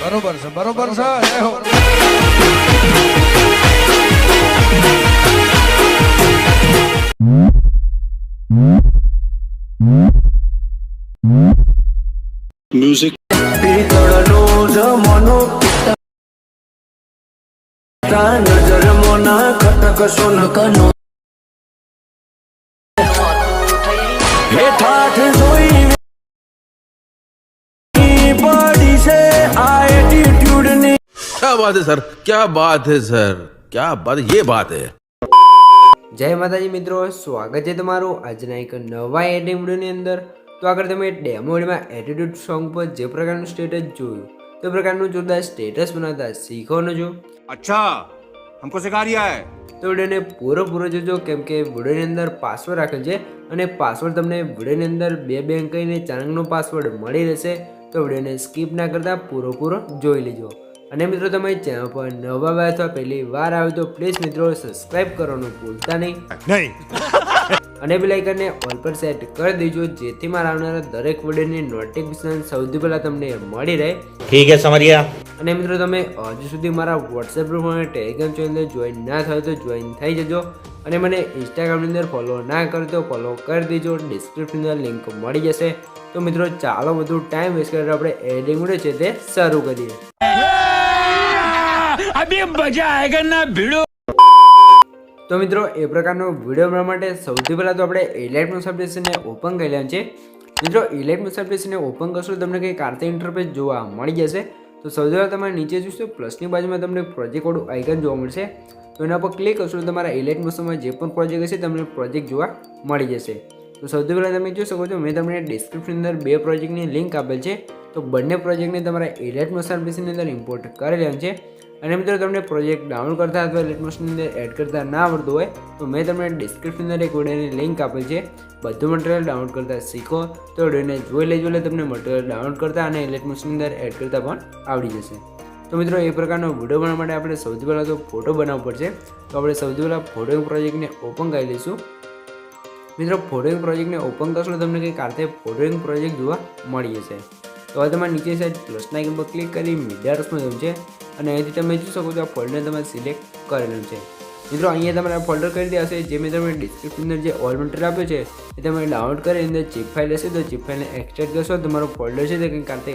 બરોબર છે બરોબર છે જય હો Music. નજર મોના ખટક સોનકનો હેઠાઠ જોઈ પડી છે આ એટીટ્યુડ ની. क्या बात है सर, क्या बात है सर, क्या बात, ये बात है. જય માતાજી મિત્રો, સ્વાગત છે તમારું આજના એક નવા એડિંગ વિડીયોની અંદર. તો આગળ તમે ડેમો વિડીયોમાં એટીટ્યુડ સોંગ પર જે પ્રકારનું સ્ટેટસ જોયું તે પ્રકારનું જોરદાર સ્ટેટસ બનાવતા શીખવાનું છો. अच्छा हमको सिखा रिया है. તો વિડીયોને પૂરો જોજો, કેમ કે વિડીયોની અંદર પાસવર્ડ રાખેલ છે અને પાસવર્ડ તમને વિડીયોની અંદર બે અંક કહીને 4 અંકનો પાસવર્ડ મળી રહેશે. તો વિડીયોને સ્કીપ ના કરતા પૂરો જોઈ લેજો. અને મિત્રો તમે ચેનલ પર નવા આવ્યા અથવા પહેલી વાર આવ્યો તો પ્લીઝ મિત્રો સબસ્ક્રાઇબ કરવાનું ભૂલતા નહીં અને બેલ આઇકનને ઓલ પર સેટ કરી દેજો, જેથી મારા આવનારા દરેક વિડીયોની નોટિફિકેશન સૌથી પહેલા તમને મળી રહે. ठीक है समझ गया. અને મિત્રો તમે હજુ સુધી મારા વોટ્સએપ ગ્રુપ અને ટેલિગ્રામ ચેનલ જોઈન ના થયો તો જોઈન થઈ જજો. અને મને ઇન્સ્ટાગ્રામની અંદર ફોલો ના કરો તો ફોલો કરી દેજો, ડિસ્ક્રિપ્શનની લિંક મળી જશે. તો મિત્રો ચાલો બધું ટાઈમ વેસ્ટ કરીને આપણે એડિંગ વિડીયો છે તે શરૂ કરીએ. તો મિત્રો એ પ્રકારનો વિડીયો બનાવવા માટે સૌથી પહેલાં તો આપણે ઇલાઇટ મોશન એપ્લિકેશનને ઓપન કરી લેવાનું છે. મિત્રો ઇલાઇટ મોશન એપ્લિકેશનને ઓપન કરશો તમને કંઈક આરતી ઇન્ટરફેસ જોવા મળી જશે. તો સૌથી પહેલાં તમારે નીચે જોશો પ્લસની બાજુમાં તમને પ્રોજેક્ટ વાળું આઇકન જોવા મળશે. તો એના પર ક્લિક કરશો તો તમારા ઇલાઇટ મોશનમાં જે પણ પ્રોજેક્ટ હશે તમને પ્રોજેક્ટ જોવા મળી જશે. તો સૌથી પહેલાં તમે જોઈ શકો છો મેં તમને ડિસ્ક્રિપ્શન અંદર 2 પ્રોજેક્ટની લિંક આપેલ છે. તો બંને પ્રોજેક્ટને તમારા ઇલાઇટ મોશન એપ્લિકેશનની અંદર ઇમ્પોર્ટ કરી લેવાનું છે. અને મિત્રો તમને પ્રોજેક્ટ ડાઉનલોડ કરતા અથવા ઇલાઇટ મોશનની અંદર એડ કરતા ના આવડતું હોય તો મેં તમને ડિસ્ક્રિપ્શન અંદર એક વિડીયોની લિંક આપેલ છે. બધું મટીરિયલ ડાઉનલોડ કરતા શીખો. તો વિડીયોને જોઈ લેજો એટલે તમને મટીરિયલ ડાઉનલોડ કરતા અને ઇલાઇટ મોશનની અંદર એડ કરતા પણ આવડી જશે. તો મિત્રો એ પ્રકારનો વિડીયો બનાવવા માટે આપણે સૌથી પહેલાં તો ફોટો બનાવવો પડશે. તો આપણે સૌથી પહેલાં ફોટોઇંગ પ્રોજેક્ટને ઓપન કરી લઈશું. મિત્રો ફોટોઇંગ પ્રોજેક્ટને ઓપન કરશો તો તમને કંઈક આ રીતે ફોટોઇંગ પ્રોજેક્ટ જોવા મળી જશે. તો હવે તમારે નીચે સાઈડ પ્લસના આઇકન પર ક્લિક કરી મીડિયા રસમાં જવું છે અને અહીંથી તમે જોઈ શકો છો આ ફોલ્ડર તમારે સિલેક્ટ કરેલું છે. મિત્રો અહીંયા તમારે ફોલ્ડર કરી દે હશે જે મેં તમને ડિસ્ક્રિપ્શન અંદર જે ઓલ મટીરિયલ આપ્યો છે એ તમે ડાઉનલોડ કરી અંદર ચીપ ફાઇલ હશે તો ચીપ ફાઇલને એક્સટ્રેક્ટ કરશો તમારો ફોલ્ડર છે તે કંઈક કાંતે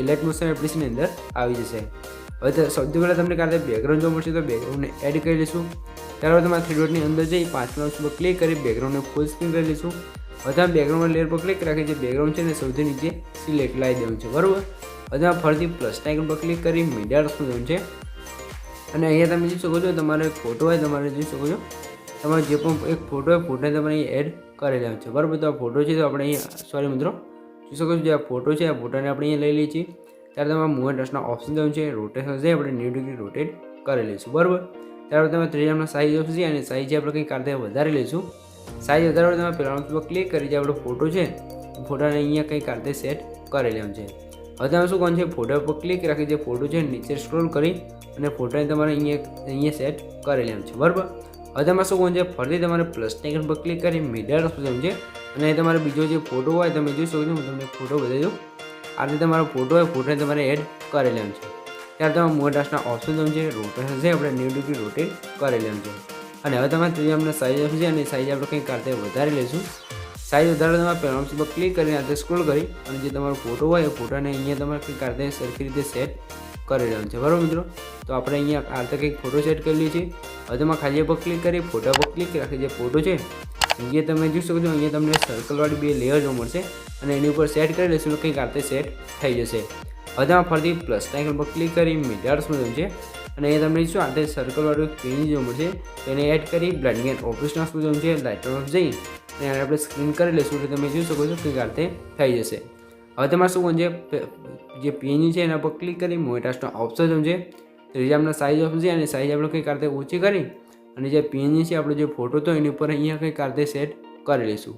ઇલાઇટ મોશન એપ્લિકેશનની અંદર આવી જશે. હવે તો સૌથી પહેલાં તમને કાંતે બેકગ્રાઉન્ડ જોવા મળશે તો બેકગ્રાઉન્ડને એડ કરી લઈશું. ત્યારબાદ તમારે 3 ડોટની અંદર જઈ 5 ઓપ્શન પર ક્લિક કરી બેકગ્રાઉન્ડને ફૂલ સ્ક્રીન કરી લઈશું. હવે તમે બેકગ્રાઉન્ડ લેયર પર ક્લિક રાખી જે બેકગ્રાઉન્ડ છે ને સૌથી નીચે સિલેક્ટ લાવી દેવું છે, બરાબર. હવે તમે ફરીથી પ્લસના આઇકન પર ક્લિક કરી મીડિયા રસમાં જવું છે અને અહીંયા તમે જોઈ શકો છો તમારો એક ફોટો હોય તમારે જોઈ શકો છો તમારો જે પણ એક ફોટો હોય ફોટોને તમારે અહીંયા એડ કરી લેવાનો છે, બરાબર. તો આ ફોટો છે તો આપણે અહીંયા સોરી મિત્રો જોઈ શકો છો જે આ ફોટો છે આ ફોટોને આપણે અહીંયા લઈ લઈએ છીએ. ત્યારે તમારે મૂવમેન્ટ રસના ઓપ્શન દેવું છે, રોટેશન છે આપણે 90 ડિગ્રી રોટેટ કરી લઈશું, બરાબર. ત્યારબાદ તમે ત્રીજામાં સાઇઝ ઓપ્શન છે અને સાઇઝ આપણે કંઈક કાઢે વધારી લઈશું. સાઇઝ વધારવા તમે પહેલા ઓપ્શન પર ક્લિક કરી જે આપણો ફોટો છે ફોટાને અહીંયા કંઈક કાઢે સેટ કરી લેવાનું છે. હવે તમે શું કરવાનું છે ફોટા પર ક્લિક રાખી જે ફોટો છે નીચે સ્ક્રોલ કરી અને ફોટાને તમારે અહીંયા સેટ કરી લેવાનું છે, બરાબર. હવે તમારે શું કરવાનું છે ફરીથી તમારે પ્લસના આઇકન પર ક્લિક કરી મીડિયા રસમાં છે અને તમારે બીજો જે ફોટો હોય તમે જોઈ શકો છો હું તમને ફોટો બતાવી દઉં. આ રીતે તમારો ફોટો હોય ફોટાને તમારે એડ કરી લેવાનું છે. ત્યારે તમારે મોટા રસના ઓપ્શન છે રોટેશન છે આપણે 90 ડિગ્રી રોટેટ કરી લેવાનું છે. અને હવે તમારે ત્રીજા અમને સાઇઝ ઓપ્શન છે અને સાઇઝ આપણે કંઈક કાઢતે વધારી લઈશું. સાઇઝ વધારે તમારે પહેલા ઓપ્શન પર ક્લિક કરીને આ સ્ક્રોલ કરી અને જે તમારો ફોટો હોય એ ફોટાને અહીંયા તમારે કંઈક કાઢતે સરખી રીતે સેટ કરી લેવાનું છે, બરાબર મિત્રો. તો આપણે અહીંયા આ રીતે કંઈક ફોટો સેટ કરી લઈએ છીએ. હવે તમારે ખાલી પર ક્લિક કરી ફોટા પર ક્લિક રાખી જે ફોટો છે અહીંયા તમે જોઈ શકો છો અહીંયા તમને સર્કલવાળી 2 લેયર જોવા મળશે અને એની ઉપર સેટ કરી લઈશું તો કંઈક આ રીતે સેટ થઈ જશે. હવે તમારે ફરીથી પ્લસના આઇકન પર ક્લિક કરી મીડિયા રસમાં જવું છે અને એ તમને શું આ સર્કલવાળું પેજ જોવા મળશે તો એને એડ કરી બ્લેન્ડિંગ એન્ડ ઓપરેશનલ જવું છે લાઇટર ઓફ જઈ અને આપણે સ્ક્રીન કરી લઈશું એટલે તમે જોઈ શકો છો કે આ રીતે થઈ જશે. હવે તમારે શું કરવું છે જે પીએનજી છે એના પર ક્લિક કરી મોટાસનો ઓપ્શન જવું છે ત્રીજામાં સાઇઝ ઓપ્શન છે અને સાઇઝ આપણે કંઈક આ રીતે ઓછી કરી અને જે પીએનજી છે આપણો જે ફોટો હતો એની ઉપર અહીંયા કંઈક આ રીતે સેટ કરી લઈશું.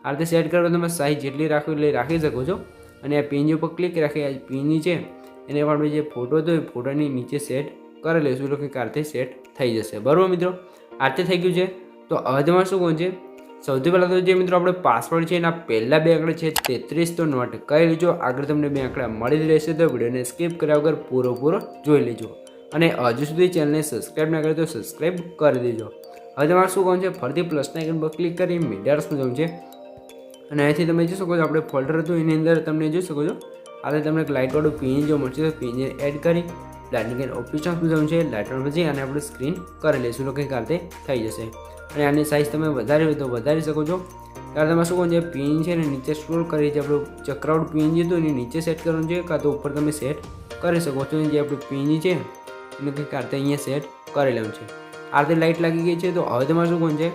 આ રીતે સેટ કરવા તમે સાઇઝ જેટલી રાખવી એટલે રાખી શકો છો અને આ પીએનજી ઉપર ક્લિક રાખી આ પીએનજી છે એને આપણે જે ફોટો હતો એ ફોટાની નીચે સેટ કરી લઈશું એટલે કંઈક આ રીતે સેટ થઈ જશે, બરાબર મિત્રો. આ રીતે થઈ ગયું છે. તો હવે તમારે શું કરવું છે સૌથી પહેલાં તો જે મિત્રો આપણે પાસવર્ડ છે એના પહેલાં બે આંકડા છે 33 તો નોટ કરી લેજો. આગળ તમને બે આંકડા મળી જ રહેશે, તો વિડીયોને સ્કીપ કર્યા વગર પૂરો જોઈ લેજો. અને હજુ સુધી ચેનલને સબસ્ક્રાઈબ ના કરે તો સબસ્ક્રાઈબ કરી દેજો. હવે તમારે શું કરવાનું છે, ફરીથી પ્લસના આઇકન પર ક્લિક કરી મીડિયાર્સમાં જવું છે. અને અહીંથી તમે જોઈ શકો છો આપણે ફોલ્ડર હતું એની અંદર તમને જોઈ શકો છો આજે તમને એક લાઇટવાળું પીએનજી જો મળશે, તો પીએનજી એડ કરી બ્લેન્ડિંગ એન્ડ ઓપ્શન્સમાં જવું છે. લાઇટવાળું પછી અને આપણે સ્ક્રીન કરી લઈશું, તો કંઈક રીતે થઈ જશે. અને આની સાઇઝ તમે વધારી હોય તો વધારી શકો છો. ત્યારે તમે શું કરવાનું છે, પીએનજી છે ને નીચે સ્ક્રોલ કરી જે આપણું ચક્રાઉટ પીએનજી હતું એની નીચે સેટ કરવાનું છે, કાં તો ઉપર તમે સેટ કરી શકો છો. જે આપણું પીએનજી છે એને કંઈક રીતે અહીંયા સેટ કરી લેવું છે. આ રીતે લાઇટ લાગી ગઈ છે, તો હવે તમારે શું કરવાનું છે,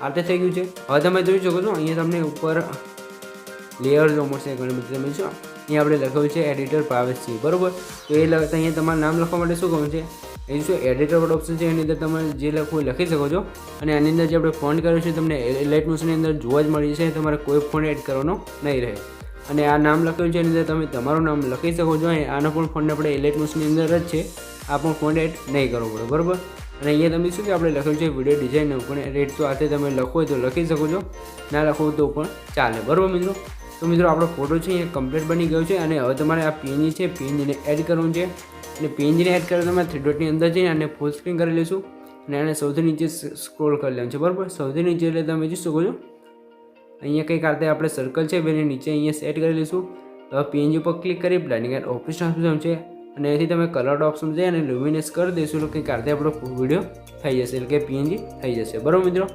આ રીતે થઈ ગયું છે. હવે તમે જોઈ શકો છો અહીંયા તમને ઉપર લેયર જો મળશે ઘણી બધી. તમે જો અહીંયા આપણે લખ્યું છે એડિટર પ્રાઇવસી, બરાબર. તો એ અહીંયા તમારું નામ લખવા માટે શું કરવાનું છે, એ શું એડિટર વાળો ઓપ્શન છે એની અંદર તમે જે લખવું લખી શકો છો. અને આની અંદર જે આપણે ફોન્ટ કર્યો છે તમને એલાઇટ મોશનની અંદર જોવા જ મળી છે, તમારે કોઈ ફોન્ટ એડ કરવાનો નહીં રહે. અને આ નામ લખ્યું છે એની અંદર તમે તમારું નામ લખી શકો છો. આનો પણ ફોન્ટ આપણે એલાઇટ મોશનની અંદર જ છે, આ પણ ફોન્ટ એડ નહીં કરવો પડે, બરાબર. અને અહીંયા તમે શું કે આપણે લખ્યું છે વિડીયો ડિઝાઇન પણ રેટ તો આતે તમે લખો હોય તો લખી શકો છો, ના લખો તો પણ ચાલે, બરાબર મિત્રો. તો મિત્રો આપણો ફોટો છે એ કમ્પ્લીટ બની ગયો છે. અને હવે તમારે આ પીએનજી છે પીએનજીને એડ કરવું છે. અને પીએનજીને એડ કરવા તમારે 3 ડોટની અંદર જઈને અને ફૂલ સ્ક્રીન કરી લઈશું. અને આને સૌથી નીચે સ્ક્રોલ કરી લેવાનું છે, બરાબર. સૌથી નીચે એટલે તમે જોઈ શકો છો અહીંયા કંઈક રીતે આપણે સર્કલ છે બેને નીચે અહીંયા સેટ કરી લઈશું. તો પીએનજી પર ક્લિક કરી બ્લેન્ડિંગ એન્ડ ઓપ્શન છે અને અહીંથી તમે કલર ઓપ્શન જઈ અને લ્યુમિનેસ કરી દઈશું, તો કંઈક રીતે આપણો વિડીયો થઈ જશે, એટલે કે પીએનજી થઈ જશે, બરાબર મિત્રો.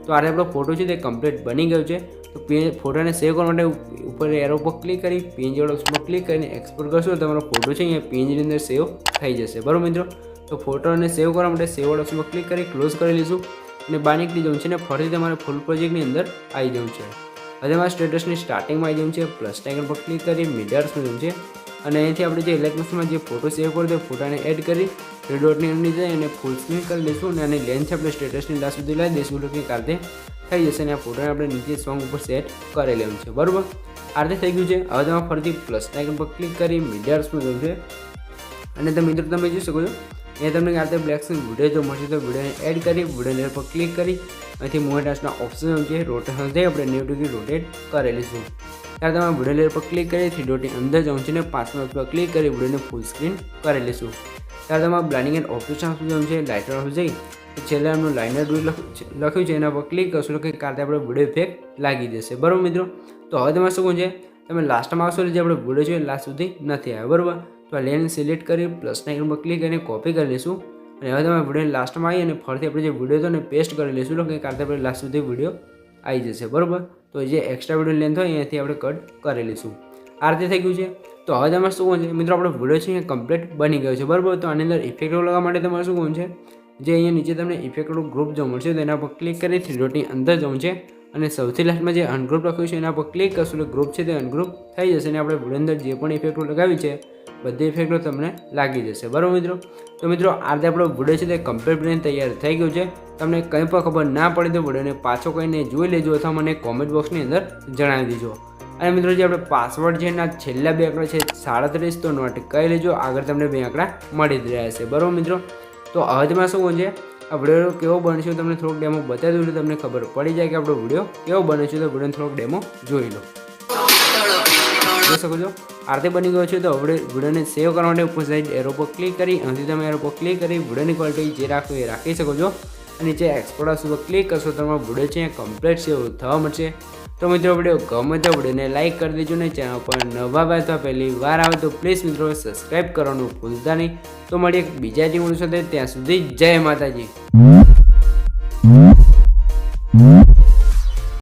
તો આ આપણો ફોટો છે તે કમ્પ્લીટ બની ગયો છે. તો ફોટોને સેવ કરવા માટે ઉપર એરો પર ક્લિક કરી પીએનજી વાળો ઓપ્શન પર ક્લિક કરીને એક્સપોર્ટ કરશો તો તમારો ફોટો છે અહીંયા પીએનજીની અંદર સેવ થઈ જશે, બરાબર મિત્રો. તો ફોટોને સેવ કરવા માટે સેવ વાળો ઓપ્શન પર ક્લિક કરી ક્લોઝ કરી લઈશું અને બહાર નીકળી જવું છે. અને ફરીથી તમારે ફૂલ પ્રોજેક્ટની અંદર આવી જવું છે. હવે તમારા સ્ટેટસની સ્ટાર્ટિંગમાં આવી જવું છે. પ્લસ આઇકન પર ક્લિક કરી મીડિયાર્સમાં જવું છે. અને અહીંથી આપણે જે ઇલેક્ટ્રોનિક્સમાં જે ફોટો સેવ કર્યો તે ફોટાને એડ કરી 3 ડોટની અંદર જઈ અને ફૂલ સ્ક્રીન કરી લઈશું. અને આની લેન્થ આપણે સ્ટેટસની લાસ્ટ સુધી લાવી દઈશું, એટલે કે કારતે થઈ જશે. અને આ ફોટોને આપણે નીચે સોંગ ઉપર સેટ કરી લેવું છે, બરાબર. આ રીતે થઈ ગયું છે. હવે તમે ફરીથી પ્લસ આઇકન પર ક્લિક કરી મીડિયાર્સમાં જવું છે. અને તો મિત્રો તમે જોઈ શકો છો એ તમને આ રીતે બ્લેક સ્ક્રીન વિડીયો જો મળશે, તો વિડીયોને એડ કરી વિડીયો પર ક્લિક કરી અહીંથી મોનિટાસના ઓપ્શન છે રોટેશન થઈ આપણે 90 ડિગ્રી રોટેટ કરી લઈશું. ત્યારે તમે વિડીયો લેયર પર ક્લિક કરી 3 ડોટની અંદર જવું છે ને 5 મિનિટ પર ક્લિક કરી વિડીયોને ફૂલ સ્ક્રીન કરી લઈશું. ત્યારે તમારે બ્લેન્ડિંગ એન્ડ ઓપ્શન જવું છે, લાઇટર ઓફ જઈ છેલ્લે એમનું લાઇનર ડ્યુ લખ્યું છે એના પર ક્લિક કરશો કે કારણે આપણે વિડીયો ઇફેક્ટ લાગી જશે, બરાબર મિત્રો. તો હવે તમારે શું છે, તમે લાસ્ટમાં આવશો જે આપણે વિડીયો છે લાસ્ટ સુધી નથી આવ્યો, બરાબર. તો આ લેન સિલેક્ટ કરી પ્લસના આઇકન પર ક્લિક કરીને કોપી કરી લઈશું. અને હવે તમે વિડીયો લાસ્ટમાં આવી અને ફરીથી આપણે જે વિડીયો હતો ને પેસ્ટ કરી લઈશું, કે કારણે આપણે લાસ્ટ સુધી વિડીયો આવી જશે, બરાબર. તો જે એક્સ્ટ્રા વિડીયો લેન્થ હોય અહીંયાથી આપણે કટ કરી લઈશું. આ રીતે થઈ ગયું છે. તો હવે તમારે શું કરવું છે મિત્રો, આપણો વિડીયો છે એ કમ્પ્લીટ બની ગયો છે, બરાબર. તો આની અંદર ઇફેક્ટ લગાવવા માટે તમારે શું કરવું છે, જે અહીંયા નીચે તમને ઇફેક્ટનું ગ્રુપ જોવા મળશે તો એના પર ક્લિક કરી 3 ડોટની અંદર જવું છે. અને સૌથી લાસ્ટમાં જે અનગ્રુપ લખ્યું છે એના પર ક્લિક કરશું એટલે ગ્રુપ છે તે અનગ્રુપ થઈ જશે. અને આપણે વિડીયો અંદર જે પણ ઇફેક્ટો લગાવી છે બધી ઇફેક્ટો તમને લાગી જશે, બરાબર મિત્રો. તો મિત્રો આ રીતે આપણો વિડીયો છે તે કમ્પ્લીટ બનીને તૈયાર થઈ ગયું છે. તમને કંઈ પણ ખબર ના પડે તો વિડીયોને પાછો કહીને જોઈ લેજો અથવા મને કોમેન્ટ બોક્સની અંદર જણાવી દેજો. અને મિત્રો જે આપણે પાસવર્ડ છે એના છેલ્લા બે આંકડા છે 37 તો નોટ કરી લેજો, આગળ તમને બે આંકડા મળી જ રહ્યા છે, બરાબર મિત્રો. તો હવે તમારે શું છે, આ વિડીયો કેવો બને છે તમને થોડોક ડેમો બતાવી દઉં એટલે તમને ખબર પડી જાય કે આપણો વિડીયો કેવો બને છે. તો વિડીયોનો થોડોક ડેમો જોઈ લો, જોઈ શકો છો આ રીતે બની ગયો છે. તો હવે વિડીયોને સેવ કરવા માટે ઉપર સાઈડ એરો પર ક્લિક કરી અહીંથી તમે એરો પર ક્લિક કરી વિડીયોની ક્વોલિટી જે રાખો એ રાખી શકો છો. અને નીચે એક્સપોર્ટ ઉપર ક્લિક કરશો તો તમારો વિડીયો છે કમ્પ્લીટ સેવ થવા મળશે. તો મિત્રો વિડીયો ગમે તો વિડીયોને લાઇક કરી દેજો ને ચેનલ પર નવા આવે તો પહેલી વાર આવે તો પ્લીઝ મિત્રો સબસ્ક્રાઈબ કરવાનું ભૂલતા નહીં. તો મળીએ બીજા ટીમ સાથે, ત્યાં સુધી જય માતાજી.